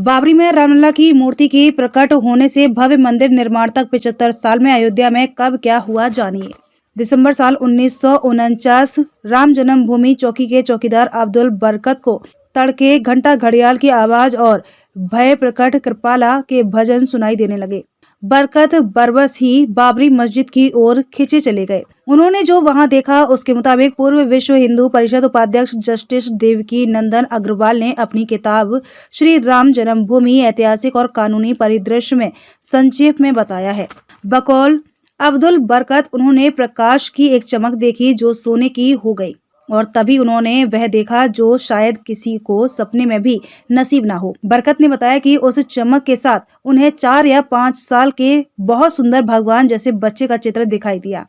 बाबरी में रामलला की मूर्ति की प्रकट होने से भव्य मंदिर निर्माण तक 75 साल में अयोध्या में कब क्या हुआ, जानिए। दिसंबर साल 1949 राम जन्मभूमि चौकी के चौकीदार अब्दुल बरकत को तड़के घंटा घड़ियाल की आवाज और भय प्रकट कृपाला के भजन सुनाई देने लगे। बरकत बरबस ही बाबरी मस्जिद की ओर खींचे चले गए। उन्होंने जो वहां देखा उसके मुताबिक पूर्व विश्व हिंदू परिषद उपाध्यक्ष जस्टिस देवकी नंदन अग्रवाल ने अपनी किताब श्री राम जन्मभूमि ऐतिहासिक और कानूनी परिदृश्य में संक्षेप में बताया है। बकौल अब्दुल बरकत, उन्होंने प्रकाश की एक चमक देखी जो सोने की हो गई और तभी उन्होंने वह देखा जो शायद किसी को सपने में भी नसीब ना हो। बरकत ने बताया कि उस चमक के साथ उन्हें 4 या 5 साल के बहुत सुंदर भगवान जैसे बच्चे का चित्र दिखाई दिया।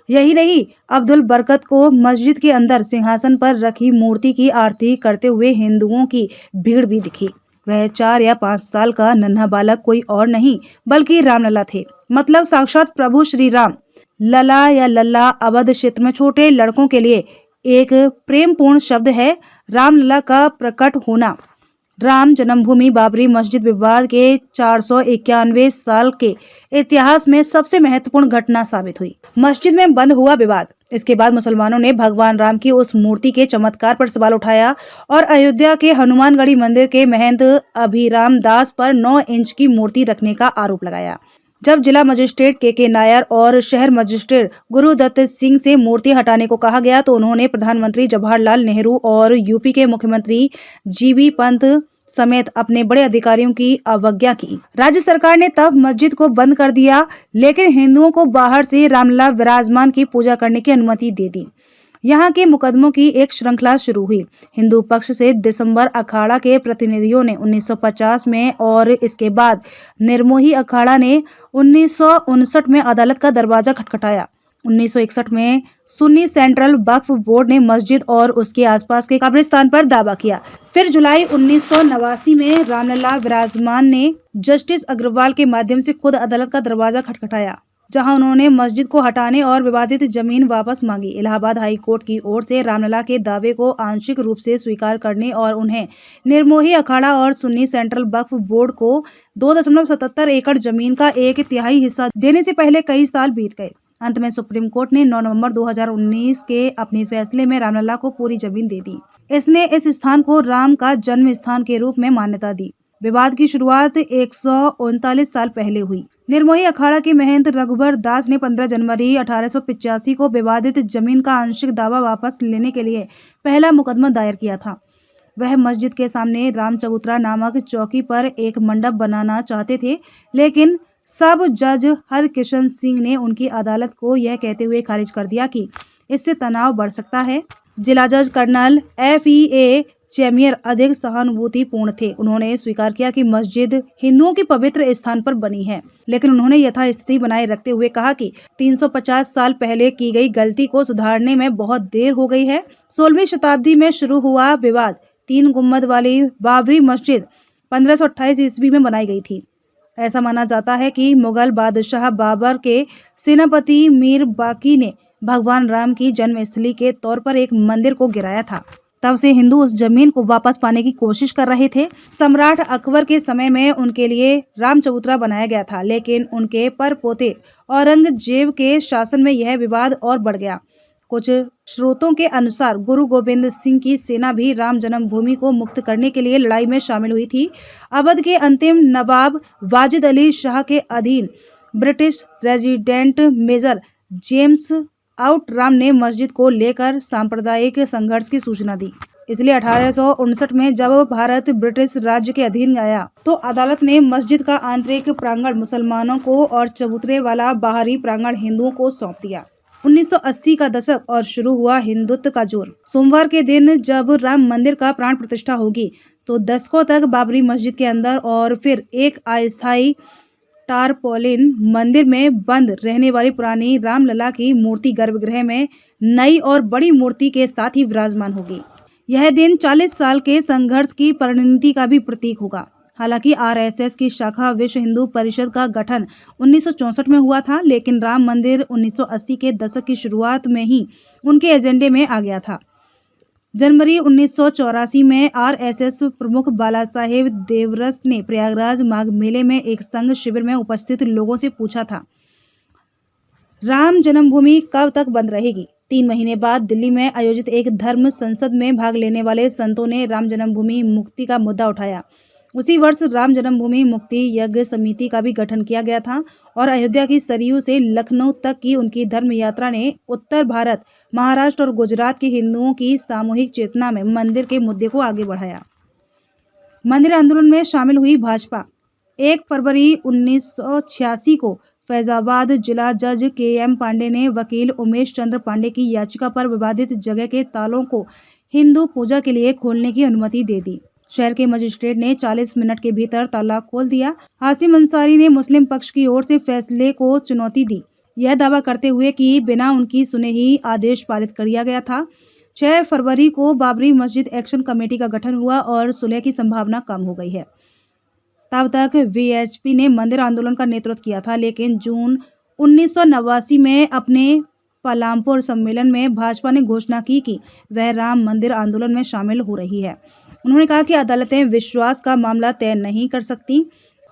यही नहीं, अब्दुल बरकत को मस्जिद के अंदर सिंहासन पर रखी मूर्ति की आरती करते हुए हिंदुओं की भीड़ भी दिखी। वह 4 या 5 साल का नन्हा बालक कोई और नहीं बल्कि रामलला थे। मतलब साक्षात प्रभु श्री राम। लला या लल्ला अवध क्षेत्र में छोटे लड़कों के लिए एक प्रेमपूर्ण शब्द है। रामलला का प्रकट होना राम जन्मभूमि बाबरी मस्जिद विवाद के 491 साल के इतिहास में सबसे महत्वपूर्ण घटना साबित हुई। मस्जिद में बंद हुआ विवाद। इसके बाद मुसलमानों ने भगवान राम की उस मूर्ति के चमत्कार पर सवाल उठाया और अयोध्या के हनुमानगढ़ी मंदिर के महंत अभिराम दास पर 9 इंच की मूर्ति रखने का आरोप लगाया। जब जिला मजिस्ट्रेट के नायर और शहर मजिस्ट्रेट गुरुदत्त सिंह से मूर्ति हटाने को कहा गया तो उन्होंने प्रधानमंत्री जवाहरलाल नेहरू और यूपी के मुख्यमंत्री जीबी पंत समेत अपने बड़े अधिकारियों की अवज्ञा की। राज्य सरकार ने तब मस्जिद को बंद कर दिया, लेकिन हिंदुओं को बाहर से रामलला विराजमान की पूजा करने की अनुमति दे दी। यहाँ के मुकदमों की एक श्रृंखला शुरू हुई। हिंदू पक्ष से दिसंबर अखाड़ा के प्रतिनिधियों ने 1950 में और इसके बाद निर्मोही अखाड़ा ने 1959 में अदालत का दरवाजा खटखटाया। 1961 में सुन्नी सेंट्रल वक्फ बोर्ड ने मस्जिद और उसके आसपास के कब्रिस्तान पर दावा किया। फिर जुलाई 1989 में रामलला विराजमान ने जस्टिस अग्रवाल के माध्यम से खुद अदालत का दरवाजा खटखटाया, जहां उन्होंने मस्जिद को हटाने और विवादित जमीन वापस मांगी। इलाहाबाद हाई कोर्ट की ओर से रामलला के दावे को आंशिक रूप से स्वीकार करने और उन्हें निर्मोही अखाड़ा और सुन्नी सेंट्रल वक्फ बोर्ड को 2.77 एकड़ जमीन का 1/3 हिस्सा देने से पहले कई साल बीत गए। अंत में सुप्रीम कोर्ट ने 9 नवंबर 2019 के अपने फैसले में रामलला को पूरी जमीन दे दी। इसने इस स्थान को राम का जन्म स्थान के रूप में मान्यता दी। विवाद की शुरुआत 139 साल पहले हुई। निर्मोही अखाड़ा के महंत रघुबर दास ने 15 जनवरी 1885 को विवादित जमीन का आंशिक दावा वापस लेने के लिए पहला मुकदमा दायर किया था। वह मस्जिद के सामने राम चबूतरा नामक चौकी पर एक मंडप बनाना चाहते थे, लेकिन सब जज हरकिशन सिंह ने उनकी अदालत को यह कहते हुए खारिज कर दिया कि इससे तनाव बढ़ सकता है। जिला जज कर्नल FEA चेमियर अधिक सहानुभूतिपूर्ण थे। उन्होंने स्वीकार किया कि मस्जिद हिंदुओं के पवित्र स्थान पर बनी है, लेकिन उन्होंने यथास्थिति बनाए रखते हुए कहा कि 350 साल पहले की गई गलती को सुधारने में बहुत देर हो गई है। 16वीं शताब्दी में शुरू हुआ विवाद 3 गुम्बद वाली बाबरी मस्जिद 1528 ईस्वी में बनाई गई थी। ऐसा माना जाता है कि मुगल बादशाह बाबर के सेनापति मीर बाकी ने भगवान राम की जन्मस्थली के तौर पर एक मंदिर को गिराया था। तब से हिंदू उस जमीन को वापस पाने की कोशिश कर रहे थे। सम्राट अकबर के समय में उनके लिए राम चबूतरा बनाया गया था, लेकिन उनके परपोते औरंगजेब के शासन में यह विवाद और बढ़ गया। कुछ स्रोतों के अनुसार गुरु गोविंद सिंह की सेना भी राम जन्मभूमि को मुक्त करने के लिए लड़ाई में शामिल हुई थी। अवध के अंतिम नवाब वाजिद अली शाह के अधीन ब्रिटिश रेजिडेंट मेजर जेम्स आउटराम ने मस्जिद को लेकर सांप्रदायिक संघर्ष की सूचना दी। इसलिए 1859 में जब भारत ब्रिटिश राज्य के अधीन आया तो अदालत ने मस्जिद का आंतरिक प्रांगण मुसलमानों को और चबूतरे वाला बाहरी प्रांगण हिंदुओं को सौंप दिया। 1980 का दशक और शुरू हुआ हिंदुत्व का जोर। सोमवार के दिन जब राम मंदिर का प्राण प्रतिष्ठा होगी तो दशकों तक बाबरी मस्जिद के अंदर और फिर एक अस्थायी टारपोलिन मंदिर में बंद रहने वाली पुरानी रामलला की मूर्ति गर्भगृह में नई और बड़ी मूर्ति के साथ ही विराजमान होगी। यह दिन 40 साल के संघर्ष की परिणति का भी प्रतीक होगा। हालांकि RSS की शाखा विश्व हिंदू परिषद का गठन 1964 में हुआ था, लेकिन राम मंदिर 1980 के दशक की शुरुआत में ही उनके एजेंडे में आ गया था। जनवरी 1984 में आरएसएस प्रमुख बाला साहेब देवरस ने प्रयागराज माघ मेले में एक संघ शिविर में उपस्थित लोगों से पूछा था, राम जन्मभूमि कब तक बंद रहेगी। 3 महीने बाद दिल्ली में आयोजित एक धर्म संसद में भाग लेने वाले संतों ने राम जन्मभूमि मुक्ति का मुद्दा उठाया। उसी वर्ष राम जन्मभूमि मुक्ति यज्ञ समिति का भी गठन किया गया था और अयोध्या की सरयू से लखनऊ तक की उनकी धर्म यात्रा ने उत्तर भारत, महाराष्ट्र और गुजरात के हिंदुओं की सामूहिक चेतना में मंदिर के मुद्दे को आगे बढ़ाया। मंदिर आंदोलन में शामिल हुई भाजपा। 1 फरवरी 1986 को फैजाबाद जिला जज के.एम. पांडे ने वकील उमेश चंद्र पांडे की याचिका पर विवादित जगह के तालों को हिंदू पूजा के लिए खोलने की अनुमति दे दी। शहर के मजिस्ट्रेट ने 40 मिनट के भीतर ताला खोल दिया। हासिम अंसारी ने मुस्लिम पक्ष की ओर से फैसले को चुनौती दी, यह दावा करते हुए कि बिना उनकी सुने ही आदेश पारित कर दिया गया था। 6 फरवरी को बाबरी मस्जिद एक्शन कमेटी का गठन हुआ और सुलह की संभावना कम हो गई है। तब तक वीएचपी ने मंदिर आंदोलन का नेतृत्व किया था, लेकिन जून 1989 में अपने पलामपुर सम्मेलन में भाजपा ने घोषणा की कि वह राम मंदिर आंदोलन में शामिल हो रही है। उन्होंने कहा कि अदालतें विश्वास का मामला तय नहीं कर सकती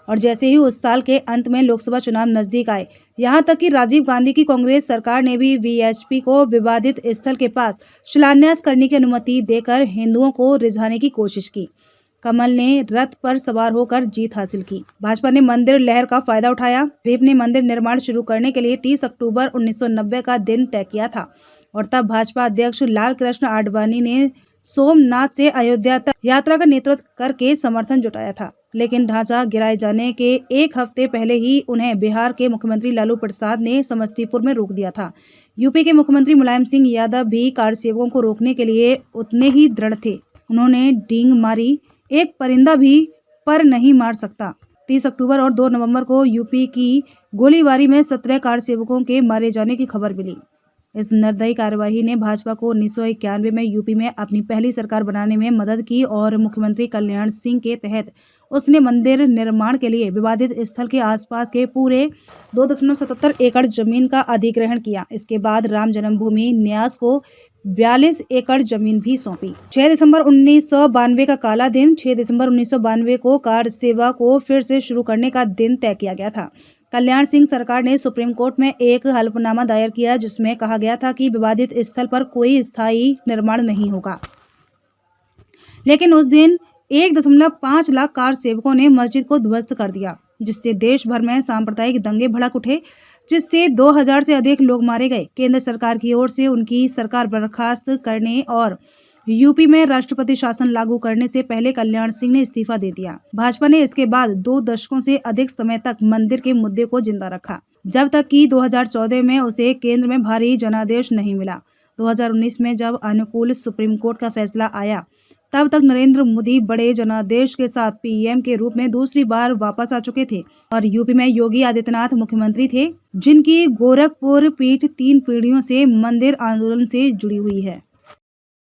और जैसे ही उस साल के अंत में लोकसभा चुनाव नजदीक आए, यहाँ तक कि राजीव गांधी की कांग्रेस सरकार ने भी वीएचपी को विवादित स्थल के पास शिलान्यास करने की अनुमति देकर हिंदुओं को रिझाने की कोशिश की। कमल ने रथ पर सवार होकर जीत हासिल की। भाजपा ने मंदिर लहर का फायदा उठाया। वे ने मंदिर निर्माण शुरू करने के लिए 30 अक्टूबर 1990 का दिन तय किया था और तब भाजपा अध्यक्ष लाल कृष्ण आडवाणी ने सोमनाथ से अयोध्या तक यात्रा का नेतृत्व करके समर्थन जुटाया था, लेकिन ढांचा गिराए जाने के 1 हफ्ते पहले ही उन्हें बिहार के मुख्यमंत्री लालू प्रसाद ने समस्तीपुर में रोक दिया था। यूपी के मुख्यमंत्री मुलायम सिंह यादव भी कारसेवकों को रोकने के लिए उतने ही दृढ़ थे। उन्होंने डींग मारी, एक परिंदा भी पर नहीं मार सकता। 30 अक्टूबर और 2 नवंबर को यूपी की गोलीबारी में 17 कारसेवकों के मारे जाने की खबर मिली। इस निर्दयी कार्यवाही ने भाजपा को 1991 में यूपी में अपनी पहली सरकार बनाने में मदद की और मुख्यमंत्री कल्याण सिंह के तहत उसने मंदिर निर्माण के लिए विवादित स्थल के आसपास के पूरे 2.77 एकड़ जमीन का अधिग्रहण किया। इसके बाद राम जन्मभूमि न्यास को 42 एकड़ जमीन भी सौंपी। 6 दिसंबर 1992 का काला दिन। 6 दिसंबर 1992 को कार सेवा को फिर से शुरू करने का दिन तय किया गया था। कल्याण सिंह सरकार ने सुप्रीम कोर्ट में एक हलफनामा दायर किया जिसमें कहा गया था कि विवादित स्थल पर कोई स्थायी निर्माण नहीं होगा। लेकिन उस दिन 1.5 लाख कार सेवकों ने मस्जिद को ध्वस्त कर दिया, जिससे देश भर में सांप्रदायिक दंगे भड़क उठे, जिससे 2000 से अधिक लोग मारे गए। केंद्र सरकार की ओर से उनकी सरकार बर्खास्त करने और यूपी में राष्ट्रपति शासन लागू करने से पहले कल्याण सिंह ने इस्तीफा दे दिया। भाजपा ने इसके बाद 2 दशकों से अधिक समय तक मंदिर के मुद्दे को जिंदा रखा, जब तक कि 2014 में उसे केंद्र में भारी जनादेश नहीं मिला। 2019 में जब अनुकूल सुप्रीम कोर्ट का फैसला आया, तब तक नरेंद्र मोदी बड़े जनादेश के साथ पीएम के रूप में दूसरी बार वापस आ चुके थे और यूपी में योगी आदित्यनाथ मुख्यमंत्री थे, जिनकी गोरखपुर पीठ 3 पीढ़ियों से मंदिर आंदोलन से जुड़ी हुई है।